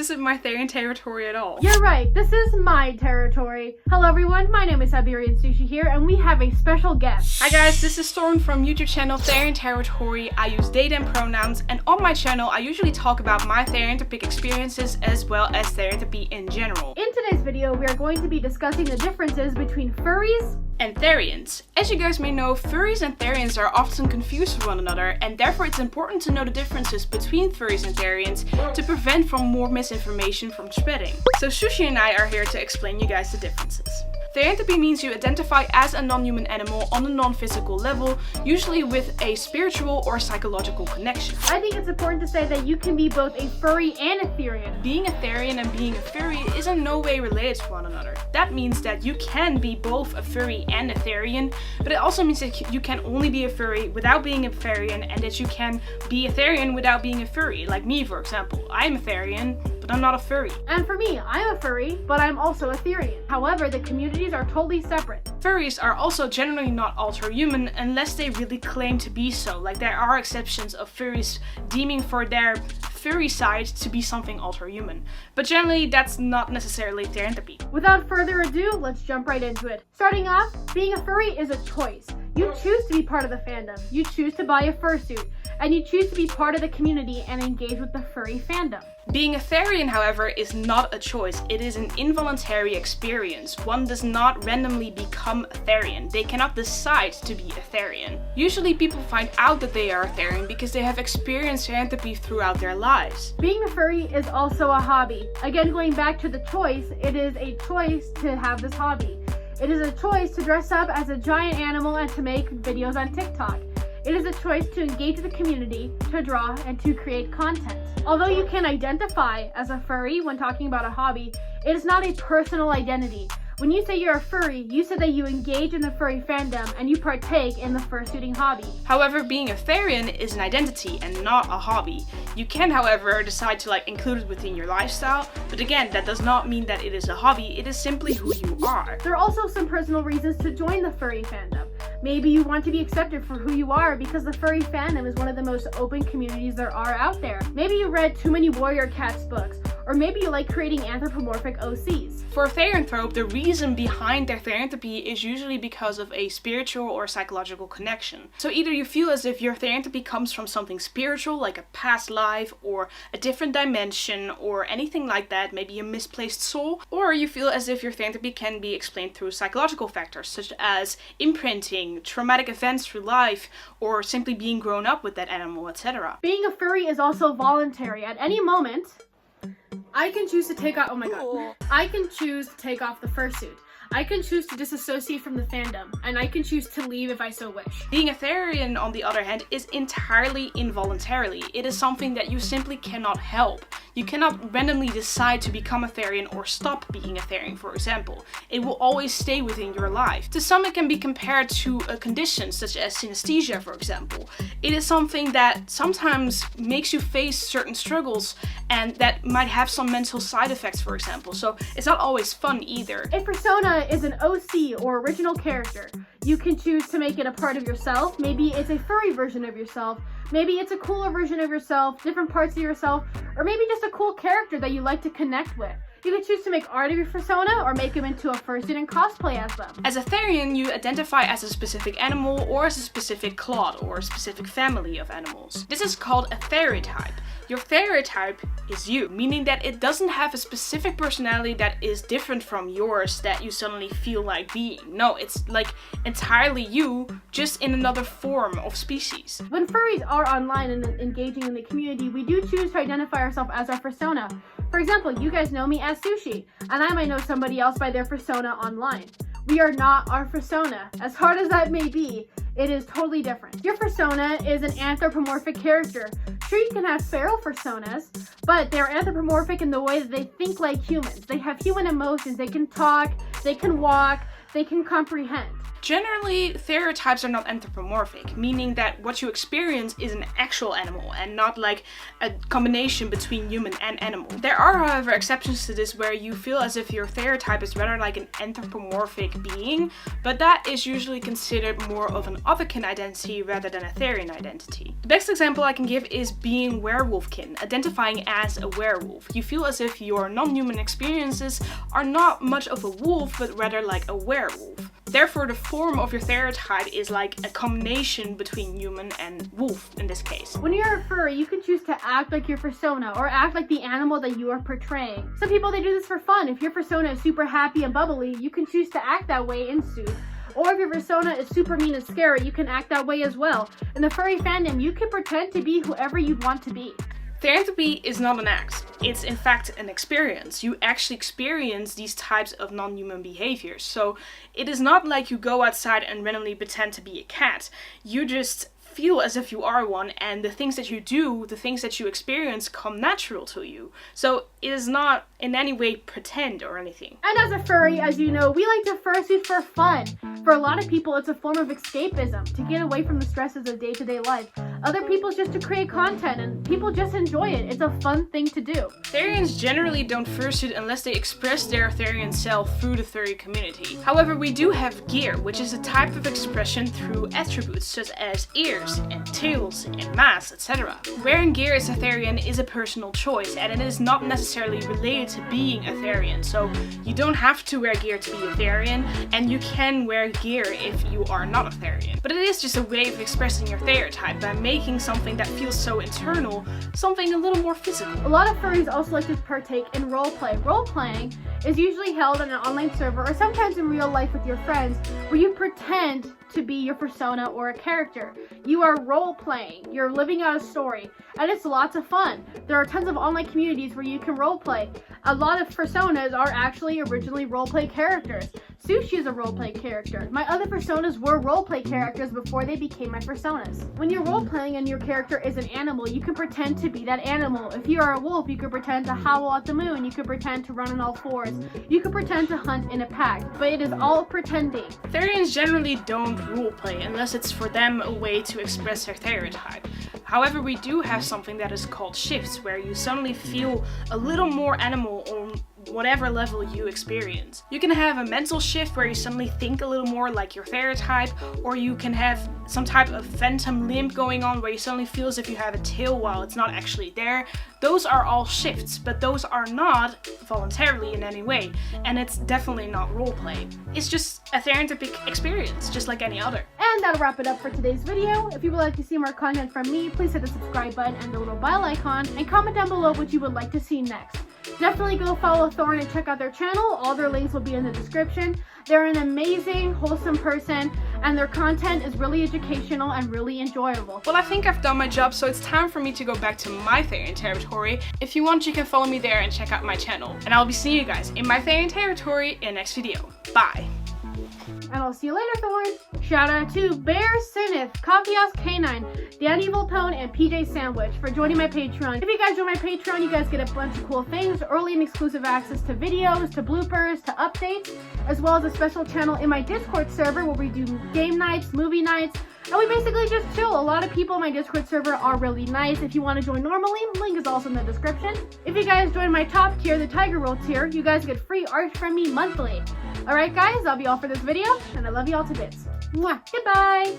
isn't my Therian territory at all. You're right, this is my territory. Hello everyone, my name is Siberian Sushi here, and we have a special guest. Hi guys, this is Storm from YouTube channel Therian Territory. I use they them pronouns, and on my channel I usually talk about my Therianthropic experiences as well as Therianthropy in general. In today's video, we are going to be discussing the differences between furries and Therians. As you guys may know, furries and Therians are often confused with one another, and therefore it's important to know the differences between furries and Therians to prevent from more misinformation from spreading. So Sushi and I are here to explain you guys the differences. Therianthropy means you identify as a non-human animal on a non-physical level, usually with a spiritual or psychological connection. I think it's important to say that you can be both a furry and a Therian. Being a Therian and being a furry is in no way related to one another. That means that you can be both a furry and a Therian, but it also means that you can only be a furry without being a Therian, and that you can be a Therian without being a furry. Like me, for example. I'm a Therian, but I'm not a furry. And for me, I'm a furry, but I'm also a Therian. However, the communities are totally separate. Furries are also generally not ultra-human unless they really claim to be so. Like, there are exceptions of furries deeming for their furry side to be something ultra-human. But generally, that's not necessarily Therianthropy. Without further ado, let's jump right into it. Starting off, being a furry is a choice. You choose to be part of the fandom. You choose to buy a fursuit. And you choose to be part of the community and engage with the furry fandom. Being a Therian, however, is not a choice. It is an involuntary experience. One does not randomly become a Therian. They cannot decide to be a Therian. Usually people find out that they are a Therian because they have experienced Therianthropy throughout their lives. Being a furry is also a hobby. Again, going back to the choice, it is a choice to have this hobby. It is a choice to dress up as a giant animal and to make videos on TikTok. It is a choice to engage with the community, to draw, and to create content. Although you can identify as a furry when talking about a hobby, it is not a personal identity. When you say you're a furry, you said that you engage in the furry fandom and you partake in the fursuiting hobby. However, being a Therian is an identity and not a hobby. You can, however, decide to include it within your lifestyle, but again, that does not mean that it is a hobby, it is simply who you are. There are also some personal reasons to join the furry fandom. Maybe you want to be accepted for who you are because the furry fandom is one of the most open communities there are out there. Maybe you read too many Warrior Cats books, or maybe you like creating anthropomorphic OCs. For a Therianthrope, the reason behind their Therianthropy is usually because of a spiritual or psychological connection. So either you feel as if your Therianthropy comes from something spiritual, like a past life, or a different dimension, or anything like that, maybe a misplaced soul, or you feel as if your Therianthropy can be explained through psychological factors, such as imprinting, traumatic events through life, or simply being grown up with that animal, etc. Being a furry is also voluntary. At any moment, I can choose to take off, I can choose to take off the fursuit. I can choose to disassociate from the fandom, and I can choose to leave if I so wish. Being a Therian, on the other hand, is entirely involuntarily. It is something that you simply cannot help. You cannot randomly decide to become a Therian or stop being a Therian, for example. It will always stay within your life. To some, it can be compared to a condition such as synesthesia, for example. It is something that sometimes makes you face certain struggles and that might have some mental side effects, for example. So it's not always fun either. A persona is an OC or original character. You can choose to make it a part of yourself. Maybe it's a furry version of yourself. Maybe it's a cooler version of yourself, different parts of yourself, or maybe just a cool character that you like to connect with. You can choose to make art of your persona or make them into a fursuit and cosplay as them. As a Therian, you identify as a specific animal or as a specific clade or a specific family of animals. This is called a Theritype. Your Theritype is you, meaning that it doesn't have a specific personality that is different from yours that you suddenly feel like being. No, it's entirely you, just in another form of species. When furries are online and engaging in the community, we do choose to identify ourselves as our persona. For example, you guys know me as Sushi, and I might know somebody else by their persona online. We are not our persona. As hard as that may be, it is totally different. Your persona is an anthropomorphic character. Sure, you can have feral personas, but they're anthropomorphic in the way that they think like humans. They have human emotions, they can talk, they can walk, they can comprehend. Generally, stereotypes are not anthropomorphic, meaning that what you experience is an actual animal and not like a combination between human and animal. There are, however, exceptions to this where you feel as if your stereotype is rather like an anthropomorphic being, but that is usually considered more of an otherkin identity rather than a Therian identity. The best example I can give is being werewolfkin, identifying as a werewolf. You feel as if your non-human experiences are not much of a wolf, but rather like a werewolf. Therefore, the form of your stereotype is like a combination between human and wolf in this case. When you're a furry, you can choose to act like your persona or act like the animal that you are portraying. Some people, they do this for fun. If your persona is super happy and bubbly, you can choose to act that way in suit. Or if your persona is super mean and scary, you can act that way as well. In the furry fandom, you can pretend to be whoever you want to be. Therianthropy is not an act, it's in fact an experience. You actually experience these types of non-human behaviors. So it is not like you go outside and randomly pretend to be a cat. You just feel as if you are one, and the things that you do, the things that you experience come natural to you. So it is not in any way pretend or anything. And as a furry, as you know, we like to fursuit for fun. For a lot of people, it's a form of escapism, to get away from the stresses of day-to-day life. Other people just to create content, and people just enjoy it. It's a fun thing to do. Therians generally don't fursuit unless they express their Therian self through the furry community. However, we do have gear, which is a type of expression through attributes such as ears and tails and masks, etc. Wearing gear as a Therian is a personal choice, and it is not necessarily related to being a Therian. So you don't have to wear gear to be a Therian, and you can wear gear if you are not a Therian. But it is just a way of expressing your stereotype by making something that feels so internal, something a little more physical. A lot of furries also like to partake in roleplay. Role-playing is usually held on an online server or sometimes in real life with your friends, where you pretend to be your persona or a character. You are role-playing, you're living out a story, and it's lots of fun. There are tons of online communities where you can roleplay. A lot of personas are actually originally roleplay characters. Sushi is a roleplay character. My other personas were roleplay characters before they became my personas. When you're roleplaying and your character is an animal, you can pretend to be that animal. If you are a wolf, you could pretend to howl at the moon. You could pretend to run on all fours. You could pretend to hunt in a pack. But it is all pretending. Therians generally don't roleplay unless it's for them a way to express their stereotype. However, we do have something that is called shifts, where you suddenly feel a little more animal on whatever level you experience. You can have a mental shift where you suddenly think a little more like your stereotype, or you can have some type of phantom limb going on where you suddenly feel as if you have a tail while it's not actually there. Those are all shifts, but those are not voluntarily in any way, and it's definitely not roleplay. It's just a therianthropic experience, just like any other. And that'll wrap it up for today's video. If you would like to see more content from me, please hit the subscribe button and the little bell icon, and comment down below what you would like to see next. Definitely go follow Thorn and check out their channel. All their links will be in the description. They're an amazing, wholesome person, and their content is really educational and really enjoyable. Well, I think I've done my job, so it's time for me to go back to my Therian territory. If you want, you can follow me there and check out my channel. And I'll be seeing you guys in my Therian territory in the next video. Bye! And I'll see you later, Thorn. Shout out to Bear Sinith, Coffee House K9, Danny Volpone, and PJ Sandwich for joining my Patreon. If you guys join my Patreon, you guys get a bunch of cool things, early and exclusive access to videos, to bloopers, to updates, as well as a special channel in my Discord server where we do game nights, movie nights, and we basically just chill. A lot of people in my Discord server are really nice. If you want to join normally, link is also in the description. If you guys join my top tier, the Tiger Roll tier, you guys get free art from me monthly. Alright guys, that'll be all for this video, and I love you all to bits. Mwah! Goodbye!